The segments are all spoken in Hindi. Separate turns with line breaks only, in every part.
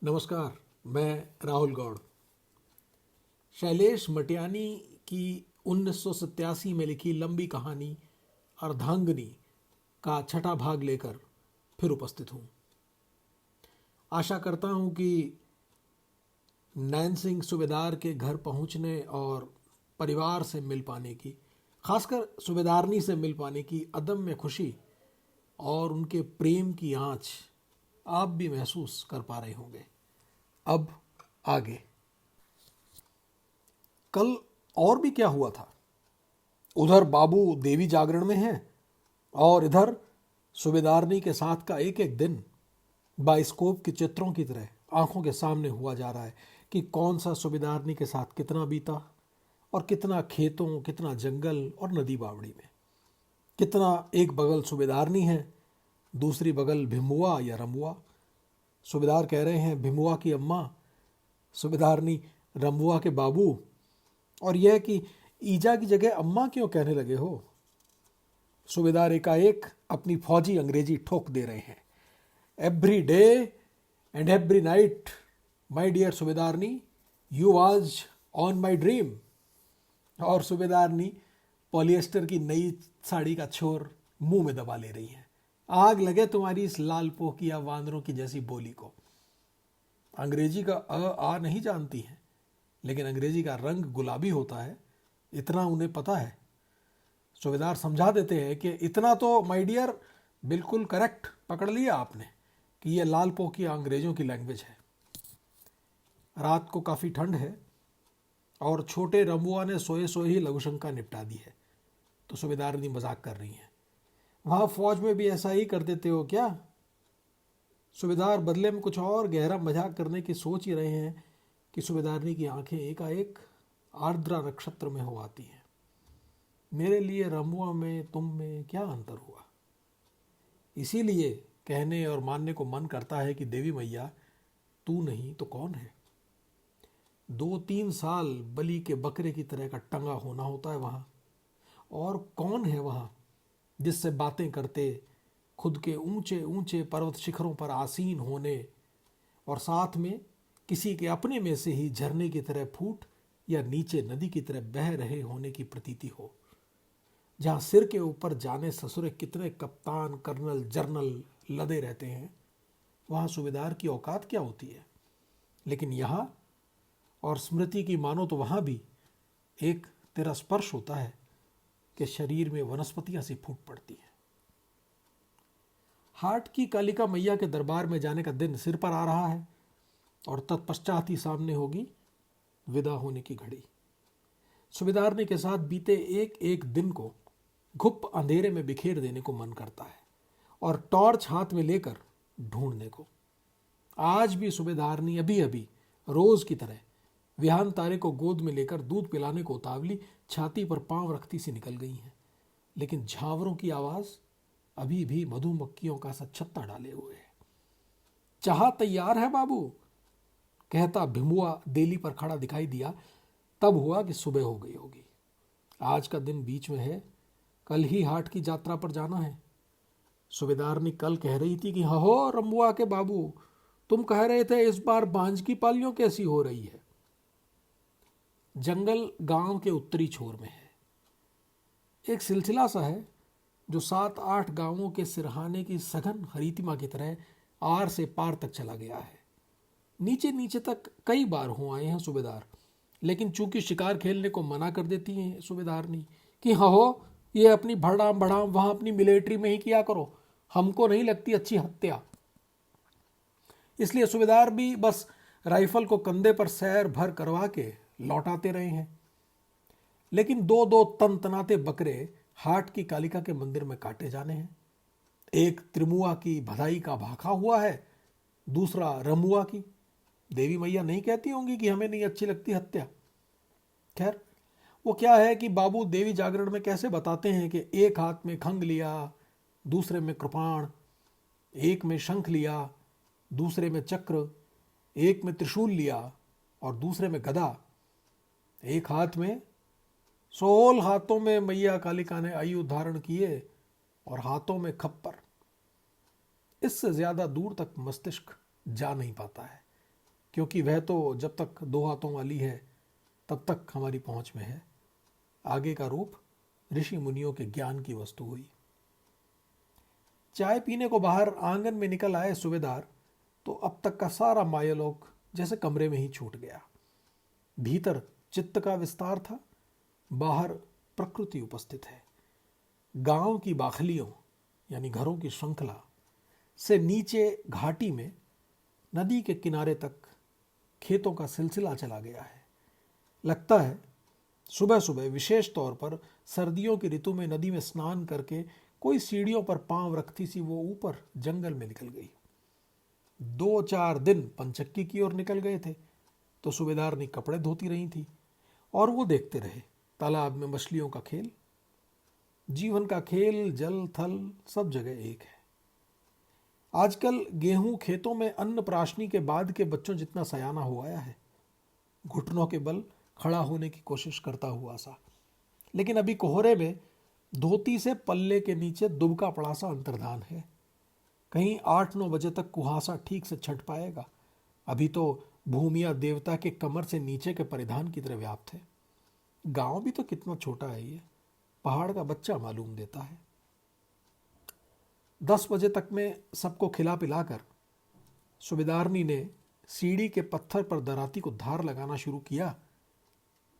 नमस्कार। मैं राहुल गौड़। शैलेश मटियानी की 1987 में लिखी लंबी कहानी अर्धांगिनी का छठा भाग लेकर फिर उपस्थित हूँ। आशा करता हूँ कि नैन सिंह सूबेदार के घर पहुँचने और परिवार से मिल पाने की, खासकर सूबेदारनी से मिल पाने की अदम्य खुशी और उनके प्रेम की आँच आप भी महसूस कर पा रहे होंगे। अब आगे। कल और भी क्या हुआ था? उधर बाबू देवी जागरण में है और इधर सूबेदारनी के साथ का एक एक दिन बाइस्कोप के चित्रों की तरह आंखों के सामने हुआ जा रहा है कि कौन सा सूबेदारनी के साथ कितना बीता और कितना खेतों, कितना जंगल और नदी बावड़ी में, कितना एक बगल सूबेदारनी है, दूसरी बगल भिमुआ या रमुआ। सूबेदार कह रहे हैं भिमुआ की अम्मा, सूबेदारनी रमुआ के बाबू। और यह कि ईजा की जगह अम्मा क्यों कहने लगे हो? सूबेदार एकाएक अपनी फौजी अंग्रेजी ठोक दे रहे हैं। Every day and every night my dear सूबेदारनी, you was on my dream. और सूबेदारनी पॉलिएस्टर की नई साड़ी का छोर मुंह में दबा ले रही हैं। आग लगे तुम्हारी इस लाल पोकिया वानरों की जैसी बोली को। अंग्रेजी का आ नहीं जानती हैं, लेकिन अंग्रेजी का रंग गुलाबी होता है, इतना उन्हें पता है। सूबेदार समझा देते हैं कि इतना तो माय डियर बिल्कुल करेक्ट पकड़ लिया आपने कि ये लाल पोकिया अंग्रेजों की लैंग्वेज है। रात को काफ़ी ठंड है और छोटे रमुआ ने सोए सोए ही लघुशंका निपटा दी है। तो सूबेदारनी मजाक कर रही हैं, वहाँ फौज में भी ऐसा ही कर देते हो क्या? सूबेदार बदले में कुछ और गहरा मजाक करने की सोच ही रहे हैं कि सूबेदारनी की आंखें एकाएक आर्द्रा नक्षत्र में हो आती हैं। मेरे लिए रमुआ में तुम में क्या अंतर हुआ? इसीलिए कहने और मानने को मन करता है कि देवी मैया तू नहीं तो कौन है। 2-3 साल बलि के बकरे की तरह का टंगा होना होता है वहाँ। और कौन है वहाँ जिससे बातें करते, खुद के ऊंचे ऊंचे पर्वत शिखरों पर आसीन होने और साथ में किसी के अपने में से ही झरने की तरह फूट या नीचे नदी की तरह बह रहे होने की प्रतीति हो, जहाँ सिर के ऊपर जाने ससुरे कितने कप्तान, कर्नल, जर्नल लदे रहते हैं, वहाँ सूबेदार की औकात क्या होती है। लेकिन यहाँ और स्मृति की मानो तो वहाँ भी एक तेरा स्पर्श होता है कि शरीर में वनस्पतियाँ सी फूट पड़ती हैं। हाट की कालिका मैया के दरबार में जाने का दिन सिर पर आ रहा है और तत्पश्चात ही सामने होगी विदा होने की घड़ी। सूबेदारनी के साथ बीते एक एक दिन को घुप अंधेरे में बिखेर देने को मन करता है और टॉर्च हाथ में लेकर ढूंढने को। आज भी सूबेदारनी अभी अभी रोज की तरह विहान तारे को गोद में लेकर दूध पिलाने को उतावली छाती पर पांव रखती सी निकल गई हैं, लेकिन झावरों की आवाज अभी भी मधुमक्खियों का सा छत्ता डाले हुए है। चाह तैयार है बाबू, कहता भिमुआ देली पर खड़ा दिखाई दिया। तब हुआ कि सुबह हो गई होगी। आज का दिन बीच में है, कल ही हाट की यात्रा पर जाना है। सूबेदारनी कल कह रही थी कि हाँ हो रमुआ के बाबू, तुम कह रहे थे इस बार बांझ की पालियों कैसी हो रही है। जंगल गांव के उत्तरी छोर में है। एक सिलसिला सा है जो 7-8 गांवों के सिरहाने की सघन हरीतिमा की तरह आर से पार तक चला गया है। नीचे नीचे तक कई बार हो आए हैं सूबेदार, लेकिन चूंकि शिकार खेलने को मना कर देती हैं सूबेदारनी कि हाँ हो ये अपनी भड़ाम भड़ाम वहाँ अपनी मिलिट्री में ही किया करो, हमको नहीं लगती अच्छी हत्या। इसलिए सूबेदार भी बस राइफल को कंधे पर सैर भर करवा के लौटाते रहे हैं। लेकिन 2-2 तनतनाते बकरे हाट की कालिका के मंदिर में काटे जाने हैं। एक त्रिमुआ की भदाई का भाखा हुआ है, दूसरा रमुआ की। देवी मैया नहीं कहती होंगी कि हमें नहीं अच्छी लगती हत्या। खैर वो क्या है कि बाबू देवी जागरण में कैसे बताते हैं कि एक हाथ में खंग लिया, दूसरे में कृपाण, एक में शंख लिया, दूसरे में चक्र, एक में त्रिशूल लिया और दूसरे में गदा, एक हाथ में 16 हाथों में मैया कालिका ने आयु धारण किए और हाथों में खप्पर। इससे ज्यादा दूर तक मस्तिष्क जा नहीं पाता है। क्योंकि वह तो जब तक दो हाथों वाली है तब तक हमारी पहुंच में है। आगे का रूप ऋषि मुनियों के ज्ञान की वस्तु हुई। चाय पीने को बाहर आंगन में निकल आए सूबेदार तो अब तक का सारा मायालोक जैसे कमरे में ही छूट गया। भीतर चित्त का विस्तार था, बाहर प्रकृति उपस्थित है। गांव की बाखलियों यानी घरों की श्रृंखला से नीचे घाटी में नदी के किनारे तक खेतों का सिलसिला चला गया है। लगता है सुबह सुबह विशेष तौर पर सर्दियों की ऋतु में नदी में स्नान करके कोई सीढ़ियों पर पांव रखती सी वो ऊपर जंगल में निकल गई। 2-4 दिन पंचक्की की ओर निकल गए थे तो सूबेदार ने कपड़े धोती रही थी और वो देखते रहे तालाब में मछलियों का खेल। जीवन का खेल जल थल सब जगह एक है। आजकल गेहूं खेतों में अन्न प्राशनी के बाद के बच्चों जितना सयाना हो आया है, घुटनों के बल खड़ा होने की कोशिश करता हुआ सा। लेकिन अभी कोहरे में धोती से पल्ले के नीचे दुबका पड़ा सा अंतर्धान है। कहीं 8-9 बजे तक कुहासा ठीक से छट पाएगा। अभी तो भूमिया देवता के कमर से नीचे के परिधान की तरह व्याप्त है। गांव भी तो कितना छोटा है, ये पहाड़ का बच्चा मालूम देता है। 10 बजे तक में सबको खिला पिलाकर सूबेदारनी ने सीढ़ी के पत्थर पर दराती को धार लगाना शुरू किया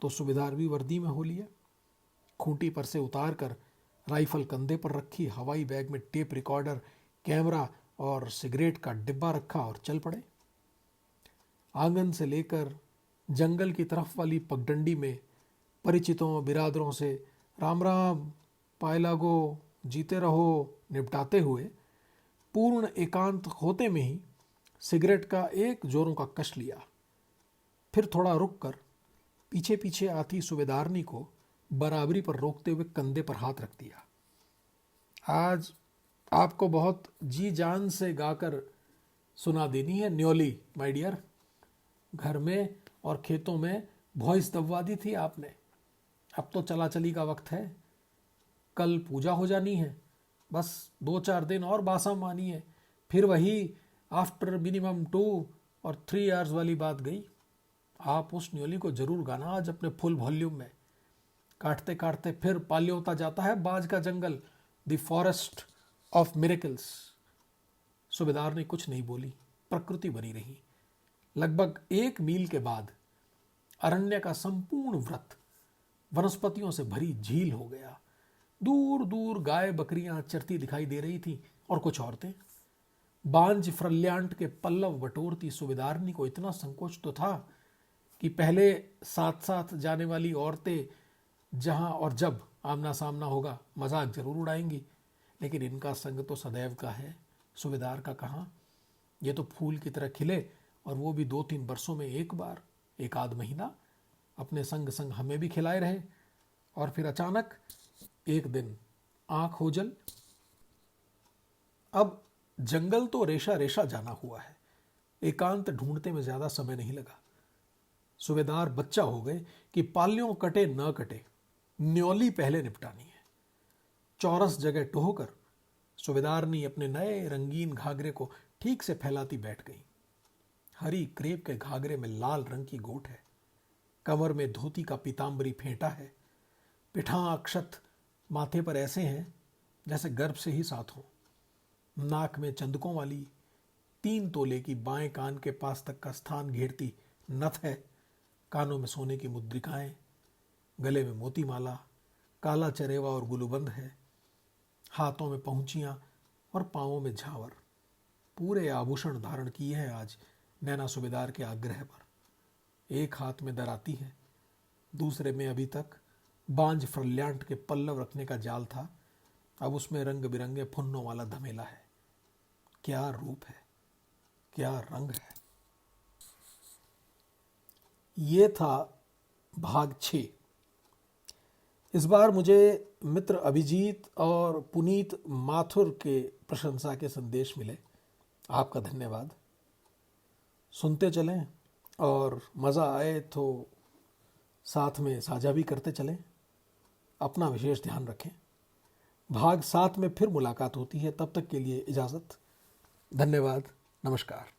तो सूबेदार भी वर्दी में हो लिया। खूंटी पर से उतार कर राइफल कंधे पर रखी, हवाई बैग में टेप रिकॉर्डर, कैमरा और सिगरेट का डिब्बा रखा और चल पड़े। आंगन से लेकर जंगल की तरफ वाली पगडंडी में परिचितों बिरादरों से राम राम, पाए लागो, जीते रहो निपटाते हुए पूर्ण एकांत होते में ही सिगरेट का एक जोरों का कश लिया। फिर थोड़ा रुक कर पीछे पीछे आती सूबेदारनी को बराबरी पर रोकते हुए कंधे पर हाथ रख दिया। आज आपको बहुत जी जान से गाकर सुना देनी है न्योली माय डियर। घर में और खेतों में वॉइस दबवा दी थी आपने, अब तो चला चली का वक्त है। कल पूजा हो जानी है, बस 2-4 दिन और बासा मानी है, फिर वही आफ्टर मिनिमम 2 और 3 आवर्स वाली बात गई। आप उस न्योली को जरूर गाना आज अपने फुल वॉल्यूम में। काटते काटते फिर पाल्योता जाता है बाज का जंगल, द फॉरेस्ट ऑफ मिरेकल्स। सूबेदार ने कुछ नहीं बोली, प्रकृति बनी रही। लगभग 1 मील के बाद अरण्य का संपूर्ण व्रत वनस्पतियों से भरी झील हो गया। दूर दूर गाय बकरियां चरती दिखाई दे रही थी और कुछ औरतें बांझ फ्रल्यान्ट के पल्लव बटोरती। सूबेदारनी को इतना संकोच तो था कि पहले साथ साथ जाने वाली औरतें जहां और जब आमना सामना होगा मजाक जरूर उड़ाएंगी, लेकिन इनका संग तो सदैव का है। सूबेदार का कहाँ, ये तो फूल की तरह खिले और वो भी 2-3 वर्षों में एक बार, 1 आध महीना अपने संग संग हमें भी खिलाए रहे। और फिर अचानक एक दिन आंख ओझल। अब जंगल तो रेशा रेशा जाना हुआ है, एकांत ढूंढते में ज्यादा समय नहीं लगा। सूबेदार बच्चा हो गए कि पालियों कटे न कटे, न्योली पहले निपटानी है। चौरस जगह टोहकर सूबेदारनी अपने नए रंगीन घाघरे को ठीक से फैलाती बैठ गई। हरी क्रेप के घाघरे में लाल रंग की गोट है, कमर में धोती का पीताम्बरी फेंटा है, पिठां अक्षत माथे पर ऐसे हैं जैसे गर्भ से ही साथ हो। नाक में चंदकों वाली 3 तोले की बाएं कान के पास तक का स्थान घेरती नथ है, कानों में सोने की मुद्रिकाएं, गले में मोती माला, काला चरेवा और गुलूबंद है, हाथों में पहुंचियां और पांवों में झावर। पूरे आभूषण धारण किए हैं आज नैना सूबेदार के आग्रह पर। एक हाथ में दराती है, दूसरे में अभी तक बांझ फ्रल्यान्ट के पल्लव रखने का जाल था, अब उसमें रंग बिरंगे फुन्नों वाला धमेला है। क्या रूप है, क्या रंग है। ये था भाग 6। इस बार मुझे मित्र अभिजीत और पुनीत माथुर के प्रशंसा के संदेश मिले, आपका धन्यवाद। सुनते चलें और मज़ा आए तो साथ में साझा भी करते चलें। अपना विशेष ध्यान रखें। भाग 7 में फिर मुलाकात होती है, तब तक के लिए इजाज़त। धन्यवाद, नमस्कार।